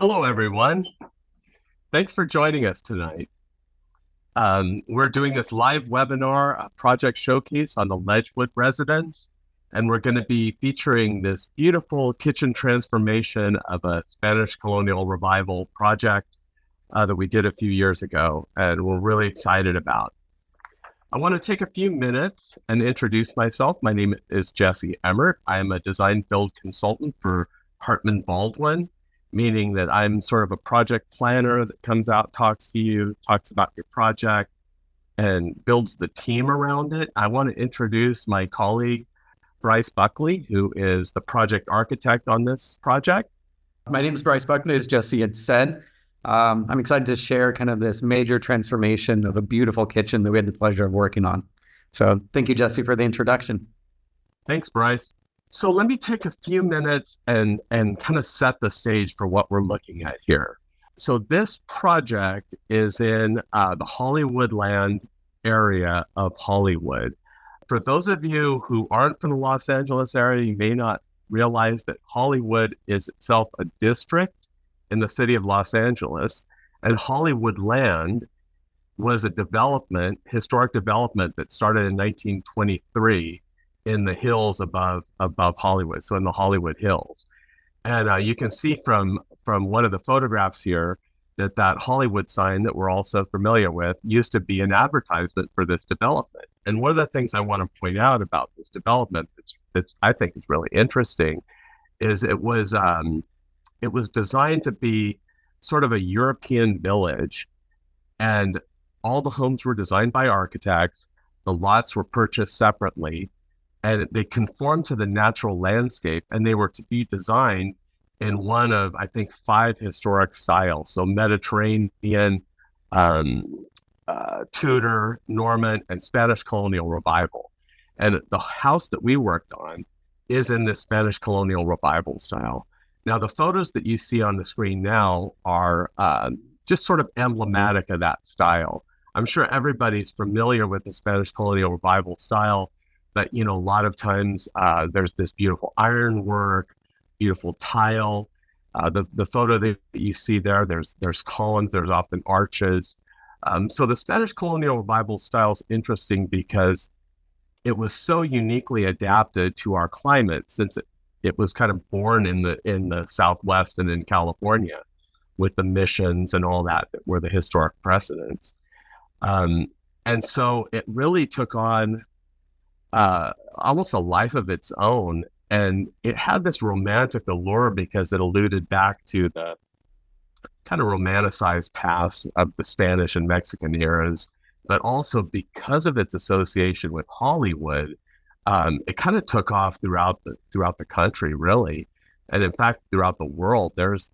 Hello, everyone. Thanks for joining us tonight. We're doing this live webinar, a project showcase on the Ledgewood residence, and we're going to be featuring this beautiful kitchen transformation of a Spanish colonial revival project that we did a few years ago, and we're really excited about. I want to take a few minutes and introduce myself. My name is Jesse Emmert. I am a design build consultant for HartmanBaldwin, meaning that I'm sort of a project planner that comes out, talks to you, talks about your project, and builds the team around it. I want to introduce my colleague, Bryce Buckley, who is the project architect on this project. My name is Bryce Buckley, as Jesse had said. I'm excited to share kind of this major transformation of a beautiful kitchen that we had the pleasure of working on. So thank you, Jesse, for the introduction. Thanks, Bryce. So let me take a few minutes and kind of set the stage for what we're looking at here. So this project is in the Hollywoodland area of Hollywood. For those of you who aren't from the Los Angeles area, you may not realize that Hollywood is itself a district in the city of Los Angeles, and Hollywoodland was a development, historic development that started in 1923 in the hills above Hollywood, so in the Hollywood Hills. And you can see from one of the photographs here that Hollywood sign that we're also familiar with used to be an advertisement for this development. And one of the things I want to point out about this development that's I think is really interesting is it was designed to be sort of a European village, and all the homes were designed by architects. The lots were purchased separately, and they conformed to the natural landscape, and they were to be designed in one of, I think, 5 historic styles. So Mediterranean, Tudor, Norman, and Spanish colonial revival. And the house that we worked on is in this Spanish colonial revival style. Now, the photos that you see on the screen now are just sort of emblematic of that style. I'm sure everybody's familiar with the Spanish colonial revival style, but, a lot of times there's this beautiful ironwork, beautiful tile. The photo that you see there, there's columns, there's often arches. So the Spanish colonial revival style is interesting because it was so uniquely adapted to our climate, since it was kind of born in the Southwest and in California with the missions and all that were the historic precedents. And so it really took on almost a life of its own. And it had this romantic allure because it alluded back to the kind of romanticized past of the Spanish and Mexican eras, but also because of its association with Hollywood, it kind of took off throughout the country, really. And in fact, throughout the world, there's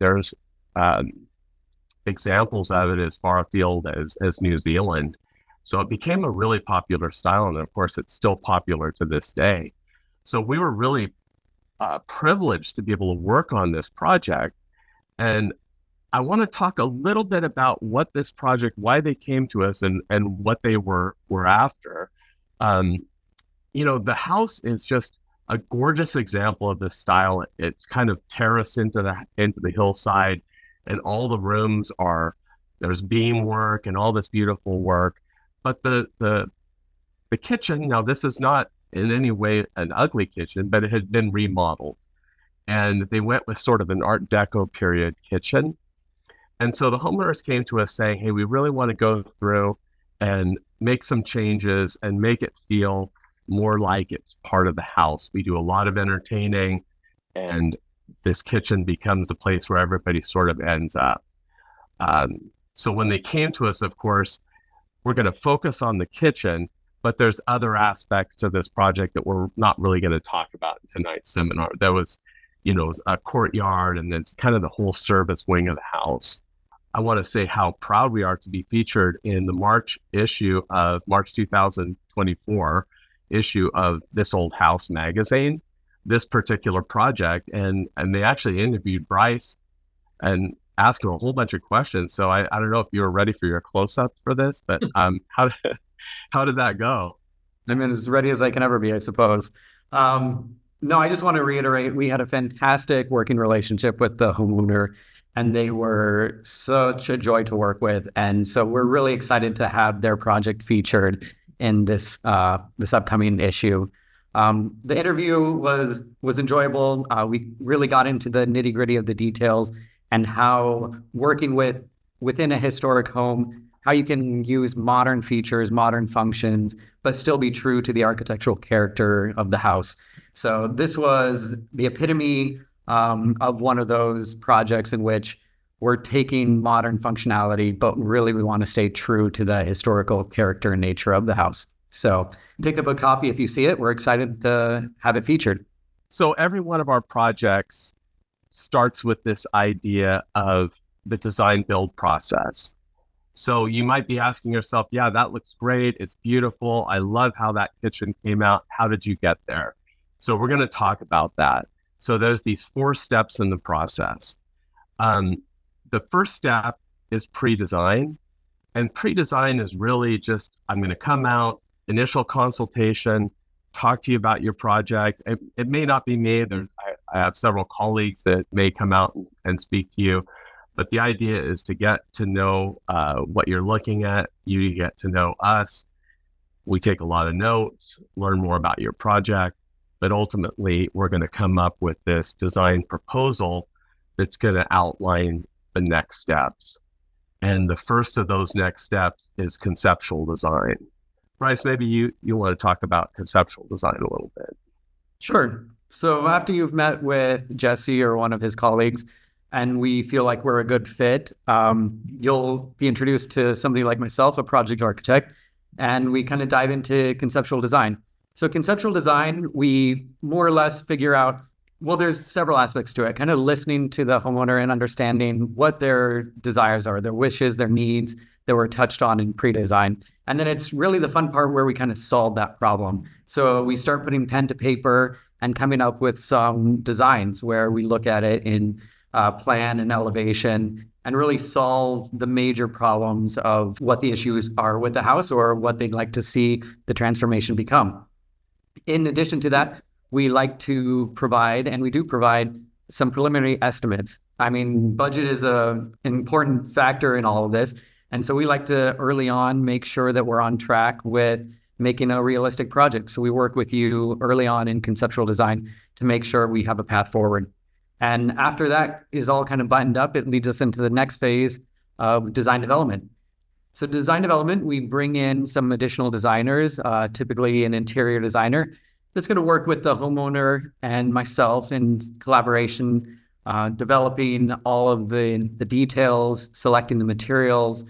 examples of it as far afield as New Zealand. So it became a really popular style, and of course, it's still popular to this day. So we were really privileged to be able to work on this project. And I want to talk a little bit about what this project, why they came to us, and what they were after. The house is just a gorgeous example of this style. It's kind of terraced into the hillside, and all the rooms there's beam work and all this beautiful work. But the kitchen, now this is not in any way an ugly kitchen, but it had been remodeled. And they went with sort of an Art Deco period kitchen. And so the homeowners came to us saying, hey, we really want to go through and make some changes and make it feel more like it's part of the house. We do a lot of entertaining, and this kitchen becomes the place where everybody sort of ends up. So when they came to us, of course, we're going to focus on the kitchen, but there's other aspects to this project that we're not really going to talk about in tonight's seminar. There was, a courtyard, and then kind of the whole service wing of the house. I want to say how proud we are to be featured in the March 2024 issue of This Old House magazine, this particular project. And they actually interviewed Bryce and asked him a whole bunch of questions. So I don't know if you were ready for your close-up for this, but how did that go? I mean, as ready as I can ever be, I suppose. No, I just want to reiterate, we had a fantastic working relationship with the homeowner. and they were such a joy to work with. And so we're really excited to have their project featured in this upcoming issue. The interview was enjoyable. We really got into the nitty-gritty of the details and how working within a historic home, how you can use modern features, modern functions, but still be true to the architectural character of the house. So this was the epitome of one of those projects in which we're taking modern functionality, but really we want to stay true to the historical character and nature of the house. So pick up a copy if you see it. We're excited to have it featured. So every one of our projects starts with this idea of the design build process. So you might be asking yourself, yeah, that looks great. It's beautiful. I love how that kitchen came out. How did you get there? So we're going to talk about that. So there's these 4 steps in the process. The first step is pre-design. And pre-design is really just, I'm going to come out, initial consultation, talk to you about your project. It may not be me. I have several colleagues that may come out and speak to you. But the idea is to get to know what you're looking at. You get to know us. We take a lot of notes, learn more about your project. But ultimately, we're going to come up with this design proposal that's going to outline the next steps. And the first of those next steps is conceptual design. Bryce, maybe you want to talk about conceptual design a little bit. Sure. So after you've met with Jesse or one of his colleagues, and we feel like we're a good fit, you'll be introduced to somebody like myself, a project architect, and we kind of dive into conceptual design. So conceptual design, we more or less figure out, well, there's several aspects to it, kind of listening to the homeowner and understanding what their desires are, their wishes, their needs that were touched on in pre-design. And then it's really the fun part where we kind of solve that problem. So we start putting pen to paper and coming up with some designs where we look at it in plan and elevation and really solve the major problems of what the issues are with the house or what they'd like to see the transformation become. In addition to that, we like to provide, and we do provide, some preliminary estimates. I mean, budget is an important factor in all of this. And so we like to early on make sure that we're on track with making a realistic project. So we work with you early on in conceptual design to make sure we have a path forward. And after that is all kind of buttoned up, it leads us into the next phase of design development. So design development, we bring in some additional designers, typically an interior designer, that's going to work with the homeowner and myself in collaboration, developing all of the details, selecting the materials,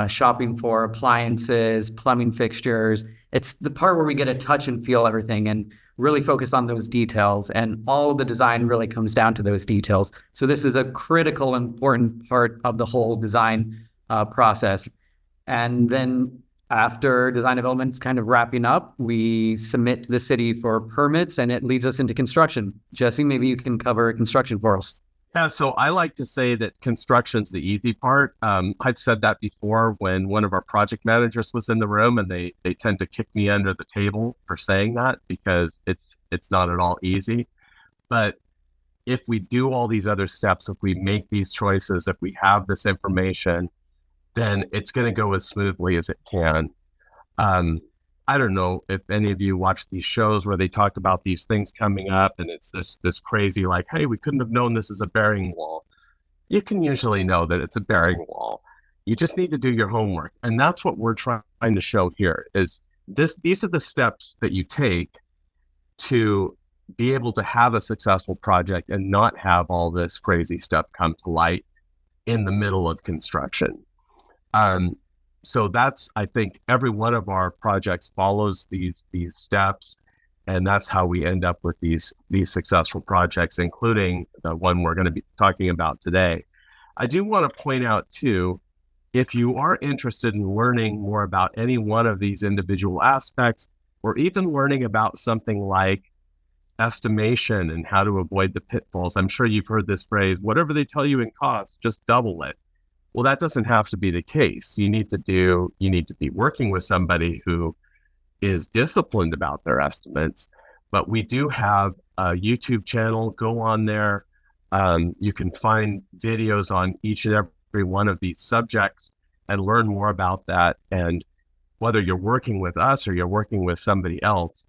shopping for appliances, plumbing fixtures. It's the part where we get to touch and feel everything and really focus on those details. And all of the design really comes down to those details. So this is a critical, important part of the whole design process. And then after design development is kind of wrapping up, we submit to the city for permits and it leads us into construction. Jesse, maybe you can cover construction for us. Yeah, so I like to say that construction's the easy part. I've said that before when one of our project managers was in the room, and they tend to kick me under the table for saying that because it's not at all easy. But if we do all these other steps, if we make these choices, if we have this information, then it's going to go as smoothly as it can. I don't know if any of you watched these shows where they talk about these things coming up and it's this crazy like, hey, we couldn't have known this is a bearing wall. You can usually know that it's a bearing wall. You just need to do your homework. And that's what we're trying to show here is these are the steps that you take to be able to have a successful project and not have all this crazy stuff come to light in the middle of construction. So that's, I think every one of our projects follows these steps, and that's how we end up with these successful projects, including the one we're going to be talking about today. I do want to point out too, if you are interested in learning more about any one of these individual aspects, or even learning about something like estimation and how to avoid the pitfalls, I'm sure you've heard this phrase, whatever they tell you in cost, just double it. Well, that doesn't have to be the case. You need to be working with somebody who is disciplined about their estimates. But we do have a YouTube channel. Go on there, You can find videos on each and every one of these subjects and learn more about that. And whether you're working with us or you're working with somebody else,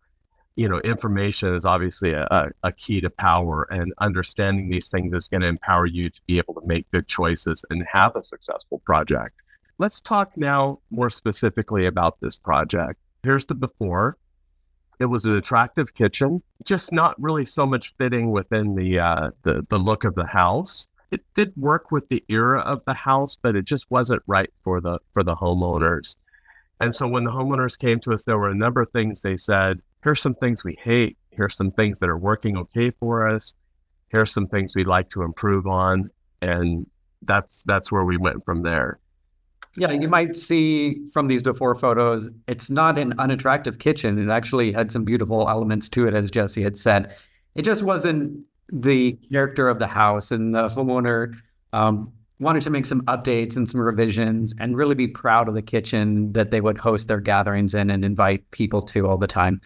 information is obviously a key to power, and understanding these things is going to empower you to be able to make good choices and have a successful project. Let's talk now more specifically about this project. Here's the before. It was an attractive kitchen, just not really so much fitting within the look of the house. It did work with the era of the house, but it just wasn't right for the homeowners. And so when the homeowners came to us, there were a number of things they said. Here's some things we hate. Here's some things that are working okay for us. Here's some things we'd like to improve on. And that's where we went from there. Yeah, you might see from these before photos, it's not an unattractive kitchen. It actually had some beautiful elements to it, as Jesse had said. It just wasn't the character of the house, and the homeowner wanted to make some updates and some revisions and really be proud of the kitchen that they would host their gatherings in and invite people to all the time.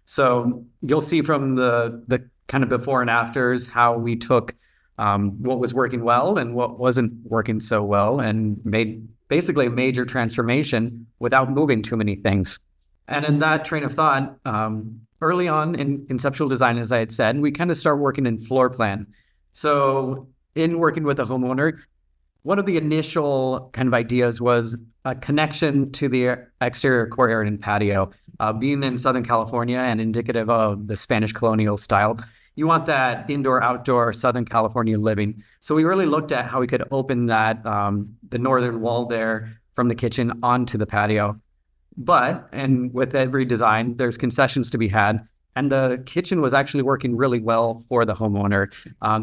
So you'll see from the kind of before and afters how we took what was working well and what wasn't working so well and made basically a major transformation without moving too many things. And in that train of thought, early on in conceptual design, as I had said, we kind of start working in floor plan. So in working with a homeowner, one of the initial kind of ideas was a connection to the exterior courtyard and patio. Being in Southern California and indicative of the Spanish colonial style, you want that indoor-outdoor Southern California living. So we really looked at how we could open that, the northern wall there from the kitchen onto the patio. And with every design, there's concessions to be had. And the kitchen was actually working really well for the homeowner.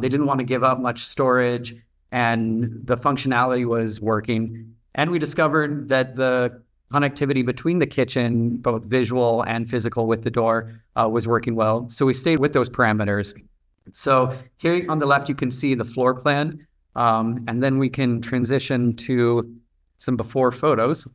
They didn't want to give up much storage, and the functionality was working. And we discovered that the connectivity between the kitchen, both visual and physical with the door, was working well. So we stayed with those parameters. So here on the left, you can see the floor plan, and then we can transition to some before photos.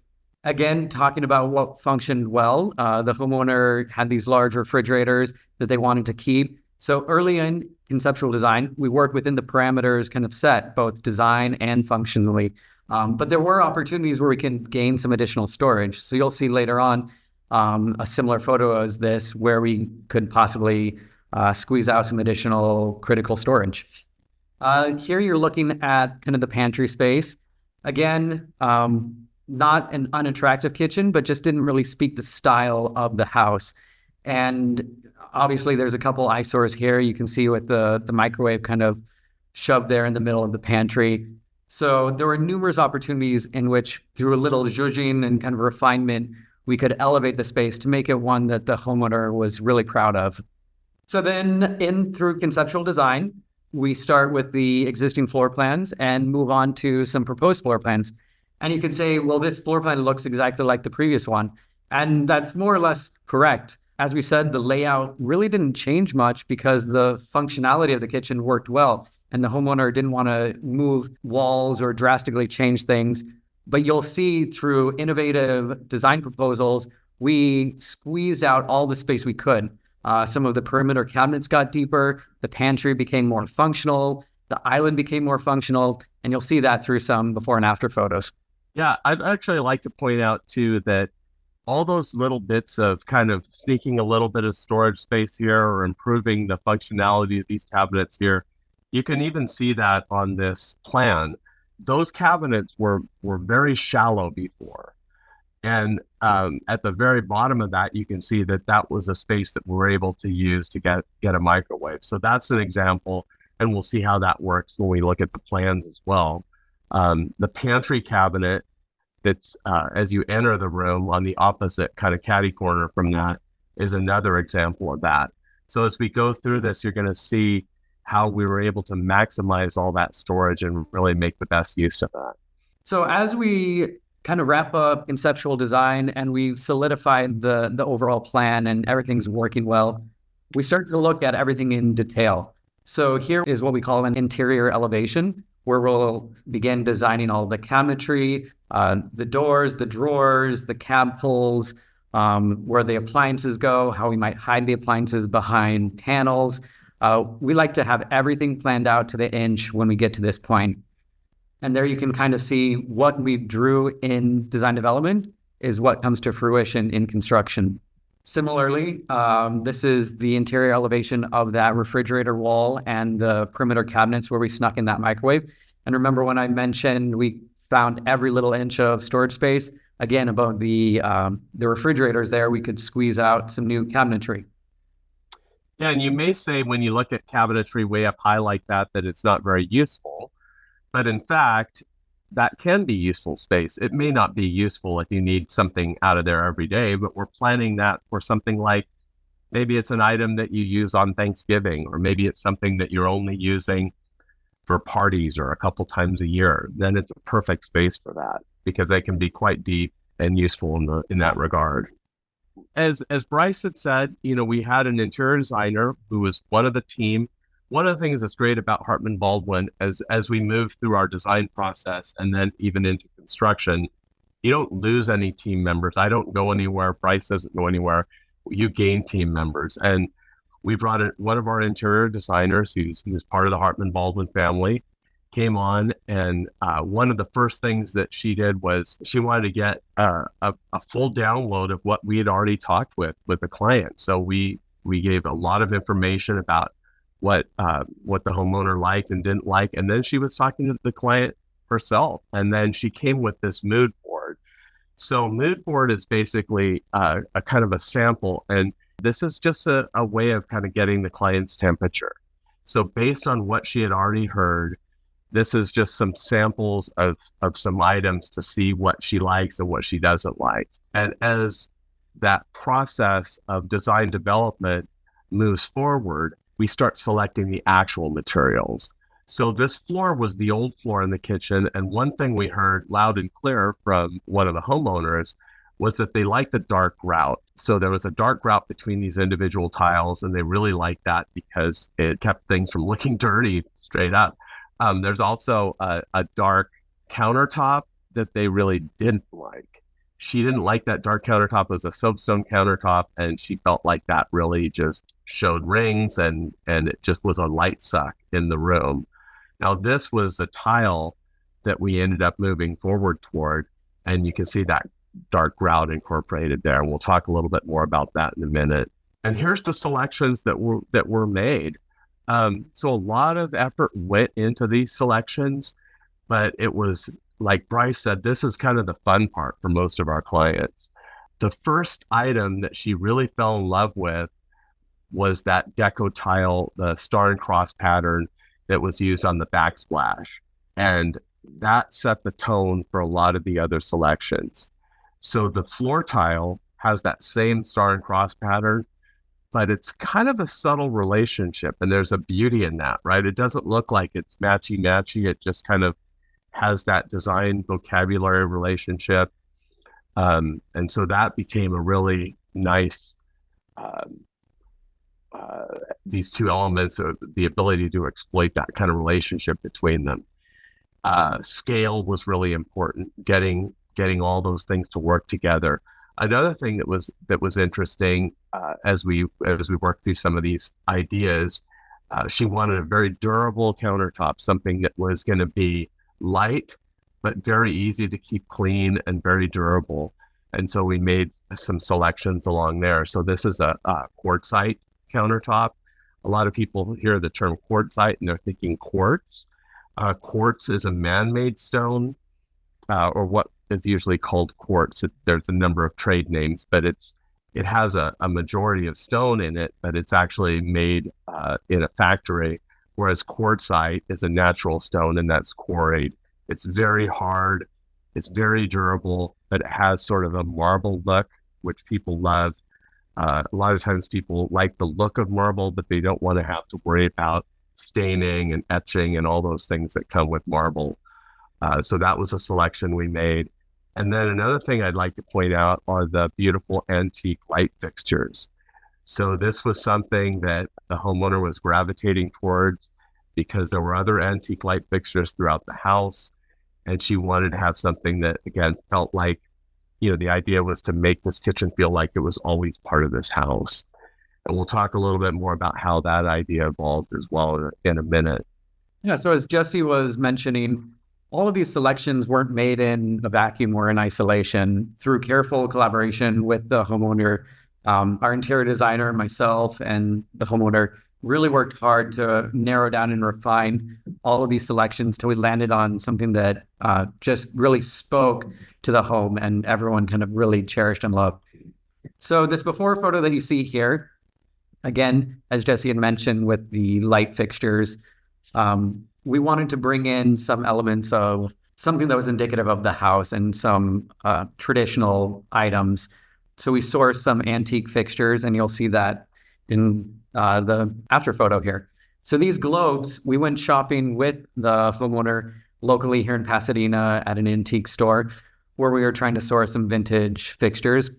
Again, talking about what functioned well, the homeowner had these large refrigerators that they wanted to keep. So early in conceptual design, we work within the parameters kind of set, both design and functionally. But there were opportunities where we can gain some additional storage. So you'll see later on a similar photo as this, where we could possibly squeeze out some additional critical storage. Here you're looking at kind of the pantry space. Again, not an unattractive kitchen, but just didn't really speak the style of the house. And obviously there's a couple eyesores here. You can see with the microwave kind of shoved there in the middle of the pantry. So there were numerous opportunities in which, through a little zhuzhing and kind of refinement, we could elevate the space to make it one that the homeowner was really proud of. So then through conceptual design, we start with the existing floor plans and move on to some proposed floor plans. And you could say, well, this floor plan looks exactly like the previous one. And that's more or less correct. As we said, the layout really didn't change much because the functionality of the kitchen worked well. And the homeowner didn't want to move walls or drastically change things. But you'll see through innovative design proposals, we squeezed out all the space we could. Some of the perimeter cabinets got deeper. The pantry became more functional. The island became more functional. And you'll see that through some before and after photos. Yeah, I'd actually like to point out, too, that all those little bits of kind of sneaking a little bit of storage space here or improving the functionality of these cabinets here, you can even see that on this plan. Those cabinets were very shallow before. And at the very bottom of that, you can see that was a space that we're able to use to get a microwave. So that's an example, and we'll see how that works when we look at the plans as well. The pantry cabinet that's as you enter the room on the opposite kind of catty corner from that is another example of that. So as we go through this, you're going to see how we were able to maximize all that storage and really make the best use of that. So as we kind of wrap up conceptual design and we've solidified the overall plan and everything's working well, we start to look at everything in detail. So here is what we call an interior elevation, where we'll begin designing all the cabinetry, the doors, the drawers, the cab pulls, where the appliances go, how we might hide the appliances behind panels. We like to have everything planned out to the inch when we get to this point. And there you can kind of see what we drew in design development is what comes to fruition in construction. Similarly, this is the interior elevation of that refrigerator wall and the perimeter cabinets where we snuck in that microwave. And remember when I mentioned we found every little inch of storage space? Again, above the refrigerators there, we could squeeze out some new cabinetry. Yeah, and you may say when you look at cabinetry way up high like that, that it's not very useful. But in fact, that can be useful space. It may not be useful if you need something out of there every day, but we're planning that for something like maybe it's an item that you use on Thanksgiving, or maybe it's something that you're only using for parties or a couple times a year. Then it's a perfect space for that because they can be quite deep and useful in that regard. As Bryce had said, we had an interior designer who was one of the team. One of the things that's great about HartmanBaldwin as we move through our design process and then even into construction, you don't lose any team members. I don't go anywhere. Bryce doesn't go anywhere. You gain team members. And we brought in one of our interior designers who's part of the HartmanBaldwin family, came on, and one of the first things that she did was she wanted to get a full download of what we had already talked with the client. So we gave a lot of information about what the homeowner liked and didn't like. And then she was talking to the client herself. And then she came with this mood board. So mood board is basically a kind of a sample. And this is just a way of kind of getting the client's temperature. So based on what she had already heard, this is just some samples of some items to see what she likes and what she doesn't like. And as that process of design development moves forward, we start selecting the actual materials. So this floor was the old floor in the kitchen. And one thing we heard loud and clear from one of the homeowners was that they liked the dark grout. So there was a dark grout between these individual tiles, and they really liked that because it kept things from looking dirty straight up. There's also a dark countertop that they really didn't like. She didn't like that dark countertop. It was a soapstone countertop, and she felt like that really just showed rings and it just was a light suck in the room. Now, this was the tile that we ended up moving forward toward, and you can see that dark grout incorporated there. And we'll talk a little bit more about that in a minute. And here's the selections that were made. So a lot of effort went into these selections, but it was, like Bryce said, this is kind of the fun part for most of our clients. The first item that she really fell in love with was that deco tile, the star and cross pattern that was used on the backsplash. And that set the tone for a lot of the other selections. So the floor tile has that same star and cross pattern, but it's kind of a subtle relationship. And there's a beauty in that, right? It doesn't look like it's matchy-matchy. It just kind of has that design vocabulary relationship. And so that became a really nice, these two elements of the ability to exploit that kind of relationship between them. Scale was really important, getting all those things to work together. Another thing that was interesting as we worked through some of these ideas, she wanted a very durable countertop, something that was going to be light but very easy to keep clean and very durable. And so we made some selections along there. So this is a quartzite countertop. A lot of people hear the term quartzite and they're thinking quartz. Quartz is a man-made stone, or what is usually called quartz. There's a number of trade names, but it has a majority of stone in it, but it's actually made in a factory, whereas quartzite is a natural stone, and that's quarried. It's very hard, it's very durable, but it has sort of a marble look, which people love. A lot of times people like the look of marble, but they don't want to have to worry about staining and etching and all those things that come with marble. So that was a selection we made. And then another thing I'd like to point out are the beautiful antique light fixtures. So this was something that the homeowner was gravitating towards because there were other antique light fixtures throughout the house. And she wanted to have something that, again, felt like, the idea was to make this kitchen feel like it was always part of this house. And we'll talk a little bit more about how that idea evolved as well in a minute. Yeah, so as Jesse was mentioning, all of these selections weren't made in a vacuum or in isolation. Through careful collaboration with the homeowner, our interior designer, myself, and the homeowner really worked hard to narrow down and refine all of these selections till we landed on something that just really spoke to the home and everyone kind of really cherished and loved. So this before photo that you see here, again, as Jesse had mentioned with the light fixtures, we wanted to bring in some elements of something that was indicative of the house and some traditional items. So we sourced some antique fixtures, and you'll see that in the after photo here. So these globes, we went shopping with the homeowner locally here in Pasadena at an antique store where we were trying to source some vintage fixtures.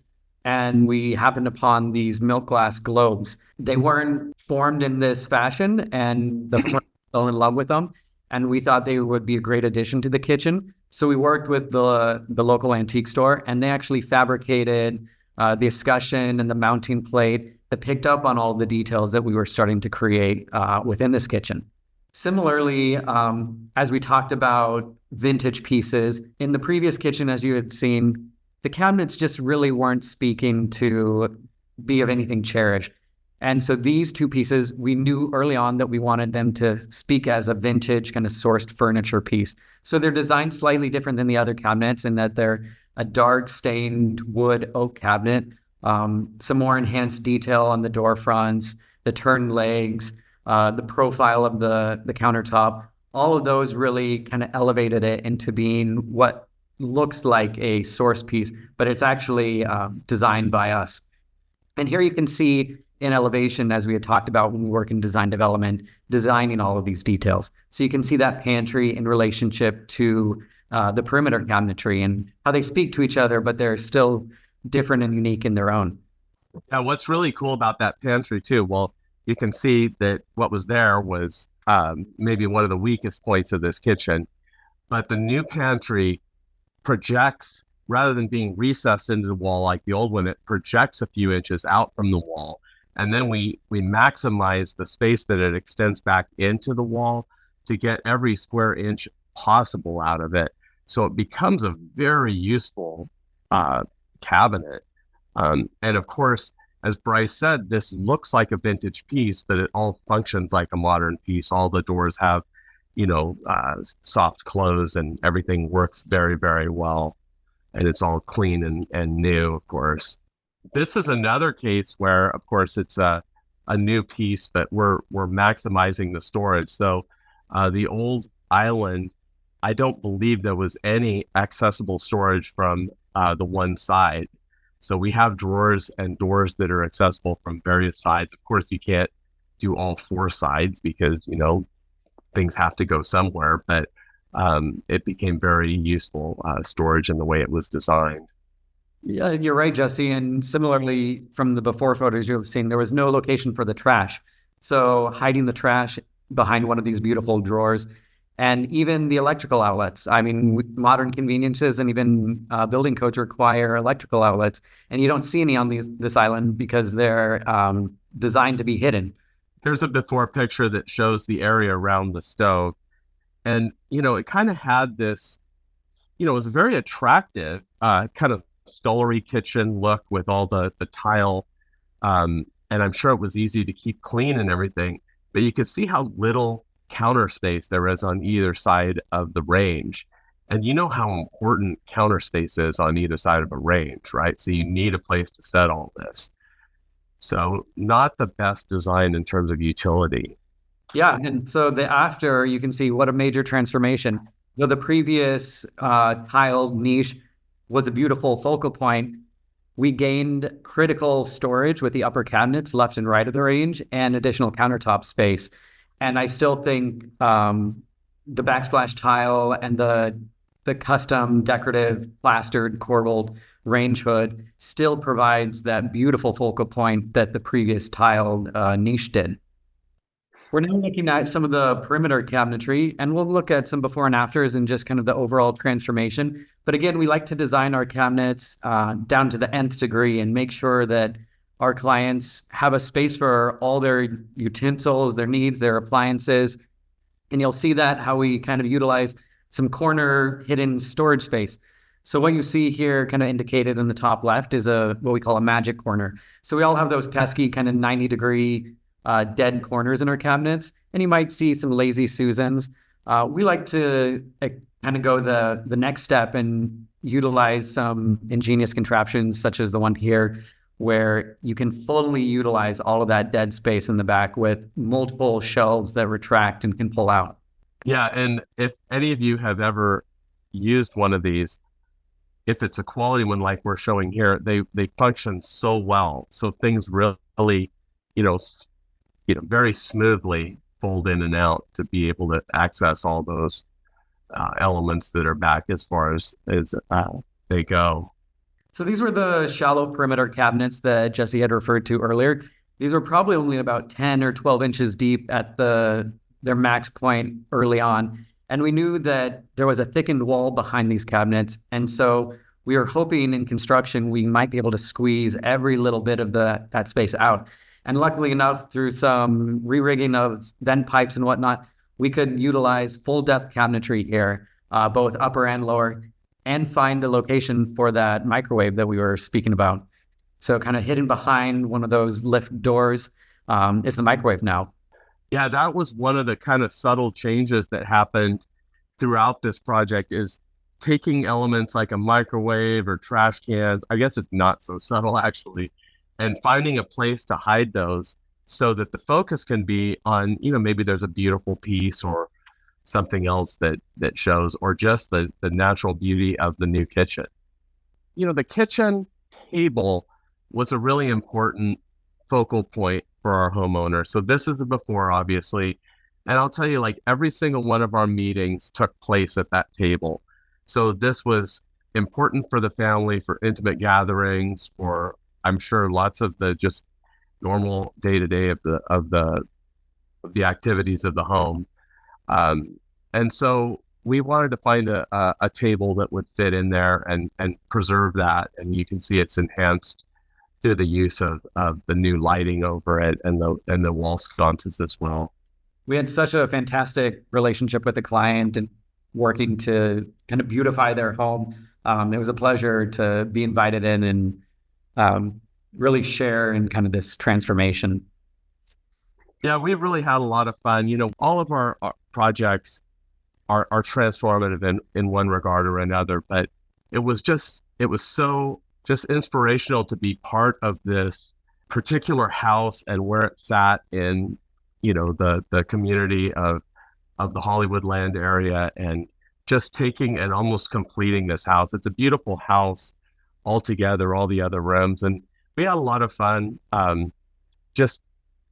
And we happened upon these milk glass globes. They weren't formed in this fashion, and the homeowner fell in love with them. And we thought they would be a great addition to the kitchen. So we worked with the local antique store, and they actually fabricated the escutcheon and the mounting plate that picked up on all the details that we were starting to create within this kitchen. Similarly, as we talked about vintage pieces, in the previous kitchen, as you had seen, the cabinets just really weren't speaking to be of anything cherished. And so these two pieces, we knew early on that we wanted them to speak as a vintage kind of sourced furniture piece. So they're designed slightly different than the other cabinets in that they're a dark stained wood oak cabinet, some more enhanced detail on the door fronts, the turn legs, the profile of the countertop. All of those really kind of elevated it into being what looks like a source piece, but it's actually designed by us. And here you can see in elevation, as we had talked about when we work in design development, designing all of these details. So you can see that pantry in relationship to the perimeter cabinetry and how they speak to each other, but they're still different and unique in their own. Now, what's really cool about that pantry too, well, you can see that what was there was maybe one of the weakest points of this kitchen, but the new pantry projects, rather than being recessed into the wall like the old one, it projects a few inches out from the wall. And then we maximize the space that it extends back into the wall to get every square inch possible out of it. So it becomes a very useful cabinet. And of course, as Bryce said, this looks like a vintage piece, but it all functions like a modern piece. All the doors have, soft close, and everything works very, very well. And it's all clean and new, of course. This is another case where, of course, it's a new piece, but we're maximizing the storage. So the old island, I don't believe there was any accessible storage from the one side. So we have drawers and doors that are accessible from various sides. Of course, you can't do all four sides because, things have to go somewhere, but it became very useful storage in the way it was designed. Yeah, you're right, Jesse. And similarly, from the before photos you've seen, there was no location for the trash. So hiding the trash behind one of these beautiful drawers, and even the electrical outlets. I mean, modern conveniences and even building codes require electrical outlets, and you don't see any on this island because they're designed to be hidden. There's a before picture that shows the area around the stove. And, it kind of had this, it was a very attractive kind of scullery kitchen look with all the tile. And I'm sure it was easy to keep clean and everything, but you could see how little counter space there is on either side of the range. And you know how important counter space is on either side of a range, right? So you need a place to set all this. So not the best design in terms of utility. Yeah, and so the after, you can see what a major transformation. The previous tiled niche was a beautiful focal point. We gained critical storage with the upper cabinets left and right of the range and additional countertop space. And I still think the backsplash tile and the custom decorative plastered corbelled range hood still provides that beautiful focal point that the previous tiled niche did. We're now looking at some of the perimeter cabinetry, and we'll look at some before and afters and just kind of the overall transformation. But again, we like to design our cabinets down to the nth degree and make sure that our clients have a space for all their utensils, their needs, their appliances. And you'll see that how we kind of utilize some corner hidden storage space. So what you see here kind of indicated in the top left is what we call a magic corner. So we all have those pesky kind of 90-degree dead corners in our cabinets, and you might see some lazy Susans. We like to kind of go the next step and utilize some ingenious contraptions such as the one here, where you can fully utilize all of that dead space in the back with multiple shelves that retract and can pull out. Yeah, and if any of you have ever used one of these, if it's a quality one like we're showing here, they function so well. So things really, very smoothly fold in and out to be able to access all those elements that are back as far as they go. So these were the shallow perimeter cabinets that Jesse had referred to earlier. These were probably only about 10 or 12 inches deep at their max point early on. And we knew that there was a thickened wall behind these cabinets. And so we were hoping in construction, we might be able to squeeze every little bit of that space out. And luckily enough, through some re-rigging of vent pipes and whatnot, we could utilize full depth cabinetry here, both upper and lower, and find a location for that microwave that we were speaking about. So kind of hidden behind one of those lift doors is the microwave now. Yeah, that was one of the kind of subtle changes that happened throughout this project, is taking elements like a microwave or trash cans. I guess it's not so subtle actually, and finding a place to hide those so that the focus can be on, maybe there's a beautiful piece or something else that shows, or just the natural beauty of the new kitchen. The kitchen table was a really important focal point for our homeowner. So this is the before, obviously. And I'll tell you, like, every single one of our meetings took place at that table. So this was important for the family, for intimate gatherings, for, I'm sure, lots of the just normal day-to-day of the activities of the home. And so we wanted to find a table that would fit in there and preserve that. And you can see it's enhanced through the use of the new lighting over it and the wall sconces as well. We had such a fantastic relationship with the client and working to kind of beautify their home. It was a pleasure to be invited in and really share in kind of this transformation. Yeah, we really had a lot of fun. All of our projects are transformative in one regard or another, but it was so just inspirational to be part of this particular house and where it sat in, the community of the Hollywoodland area, and just taking and almost completing this house. It's a beautiful house altogether, all the other rooms. And we had a lot of fun just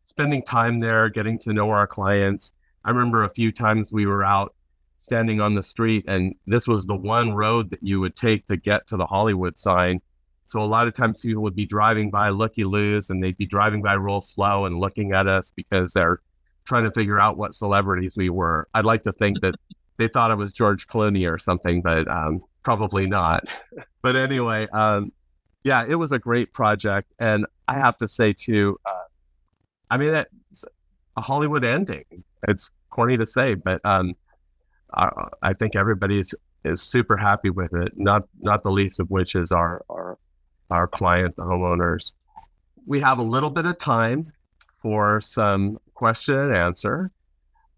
spending time there, getting to know our clients. I remember a few times we were out standing on the street, and this was the one road that you would take to get to the Hollywood sign. So a lot of times people would be driving by looky-loos, and they'd be driving by real slow and looking at us because they're trying to figure out what celebrities we were. I'd like to think that they thought it was George Clooney or something, but probably not. But anyway, yeah, it was a great project. And I have to say too, it's a Hollywood ending. It's corny to say, but I think everybody is super happy with it. Not the least of which is our client, the homeowners. We have a little bit of time for some question and answer.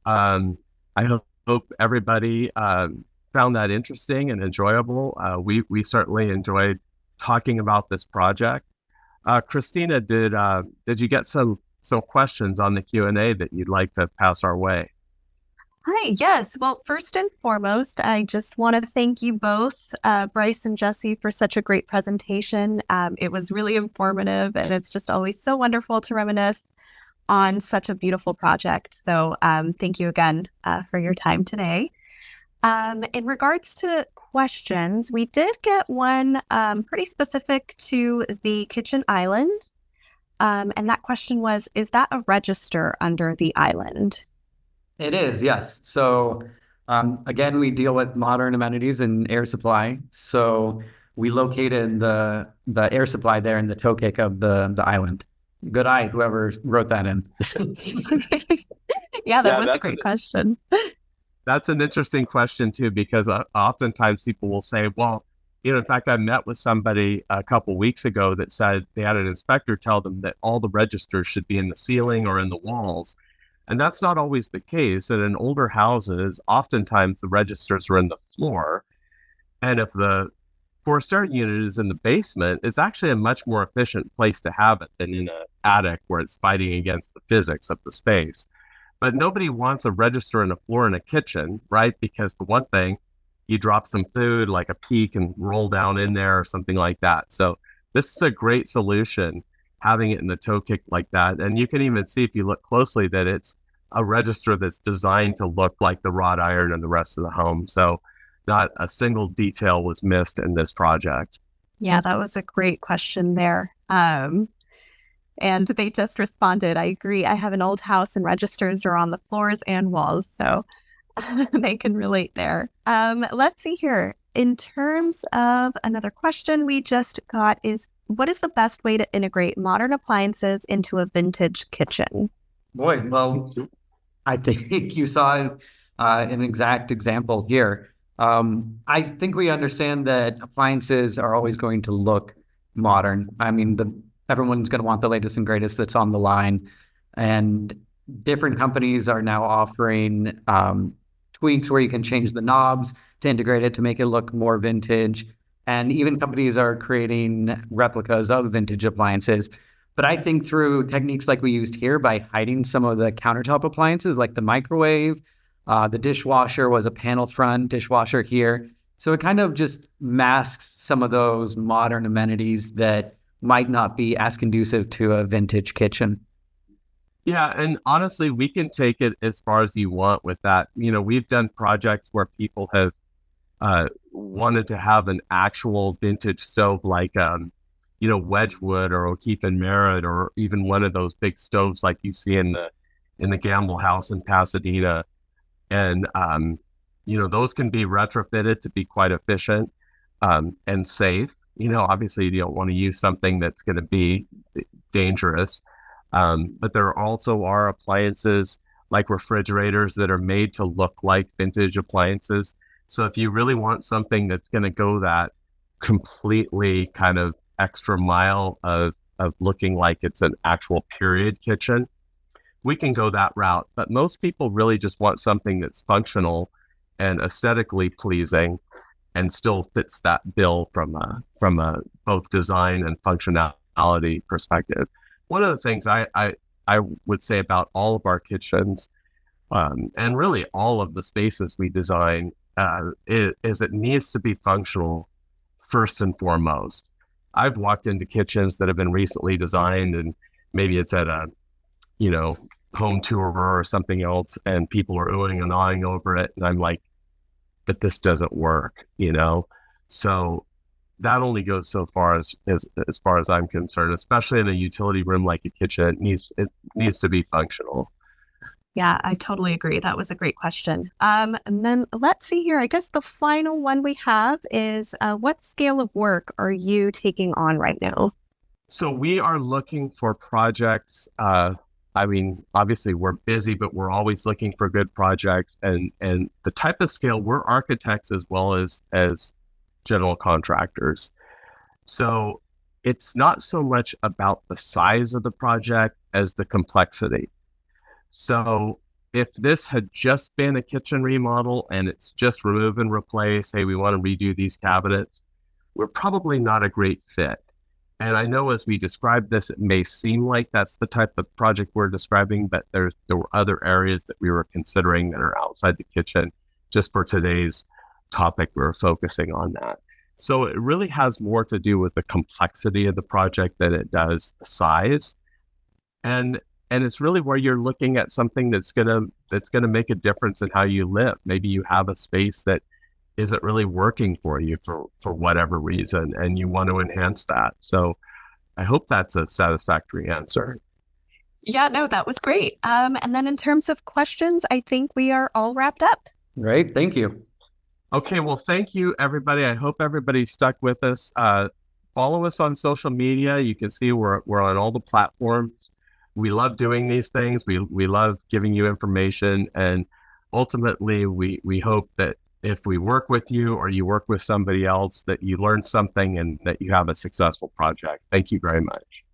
I hope everybody found that interesting and enjoyable. We certainly enjoyed talking about this project. Christina, did you get some questions on the Q&A that you'd like to pass our way? Hi, yes. Well, first and foremost, I just want to thank you both, Bryce and Jesse, for such a great presentation. It was really informative, and it's just always so wonderful to reminisce on such a beautiful project. So thank you again for your time today. In regards to questions, we did get one pretty specific to the kitchen island. And that question was, is that a register under the island? It is, yes. So again, we deal with modern amenities and air supply. So we located the air supply there in the toe kick of the island. Good eye, whoever wrote that in. Yeah, that Yeah, was a that's great question. That's an interesting question too, because oftentimes people will say, well, in fact, I met with somebody a couple weeks ago that said they had an inspector tell them that all the registers should be in the ceiling or in the walls. And that's not always the case. And in older houses, oftentimes the registers are in the floor. And if the forced air unit is in the basement, it's actually a much more efficient place to have it than in an attic where it's fighting against the physics of the space. But nobody wants a register in a floor in a kitchen, right? Because for one thing, you drop some food like a pea can roll down in there or something like that. So this is a great solution, having it in the toe kick like that. And you can even see if you look closely that it's a register that's designed to look like the wrought iron and the rest of the home. So not a single detail was missed in this project. Yeah, that was a great question there. And they just responded, I agree. I have an old house and registers are on the floors and walls. So they can relate there. Let's see here. In terms of another question we just got is, what is the best way to integrate modern appliances into a vintage kitchen? Boy, well, I think you saw an exact example here. I think we understand that appliances are always going to look modern. I mean, everyone's going to want the latest and greatest that's on the line. And different companies are now offering tweaks where you can change the knobs to integrate it to make it look more vintage. And even companies are creating replicas of vintage appliances. But I think through techniques like we used here by hiding some of the countertop appliances like the microwave, the dishwasher was a panel front dishwasher here. So it kind of just masks some of those modern amenities that might not be as conducive to a vintage kitchen. Yeah, and honestly, we can take it as far as you want with that. We've done projects where people have wanted to have an actual vintage stove like, Wedgwood or O'Keefe and Merritt, or even one of those big stoves like you see in the Gamble House in Pasadena. And, those can be retrofitted to be quite efficient and safe. Obviously you don't want to use something that's going to be dangerous. But there also are appliances like refrigerators that are made to look like vintage appliances. So if you really want something that's going to go that completely kind of extra mile of looking like it's an actual period kitchen, we can go that route. But most people really just want something that's functional and aesthetically pleasing and still fits that bill from a both design and functionality perspective. One of the things I would say about all of our kitchens, and really all of the spaces we design, is it needs to be functional first and foremost. I've walked into kitchens that have been recently designed, and maybe it's at a, home tour or something else, and people are oohing and awing over it, and I'm like, but this doesn't work, So that only goes so far as far as I'm concerned, especially in a utility room like a kitchen. It needs to be functional. Yeah, I totally agree. That was a great question. And then let's see here. I guess the final one we have is, what scale of work are you taking on right now? So we are looking for projects. Obviously we're busy, but we're always looking for good projects, and the type of scale, we're architects as well as general contractors. So it's not so much about the size of the project as the complexity. So if this had just been a kitchen remodel and it's just remove and replace, hey, we want to redo these cabinets, we're probably not a great fit. And I know as we describe this, it may seem like that's the type of project we're describing, but there were other areas that we were considering that are outside the kitchen. Just for today's topic, we're focusing on that. So it really has more to do with the complexity of the project than it does the size. And it's really where you're looking at something that's gonna make a difference in how you live. Maybe you have a space that isn't really working for you for whatever reason, and you want to enhance that. So I hope that's a satisfactory answer. Yeah, no, that was great. And then in terms of questions, I think we are all wrapped up. Great, thank you. Okay, well, thank you, everybody. I hope everybody stuck with us. Follow us on social media. You can see we're on all the platforms. We love doing these things. We love giving you information, and ultimately, we hope that if we work with you or you work with somebody else, that you learn something and that you have a successful project. Thank you very much.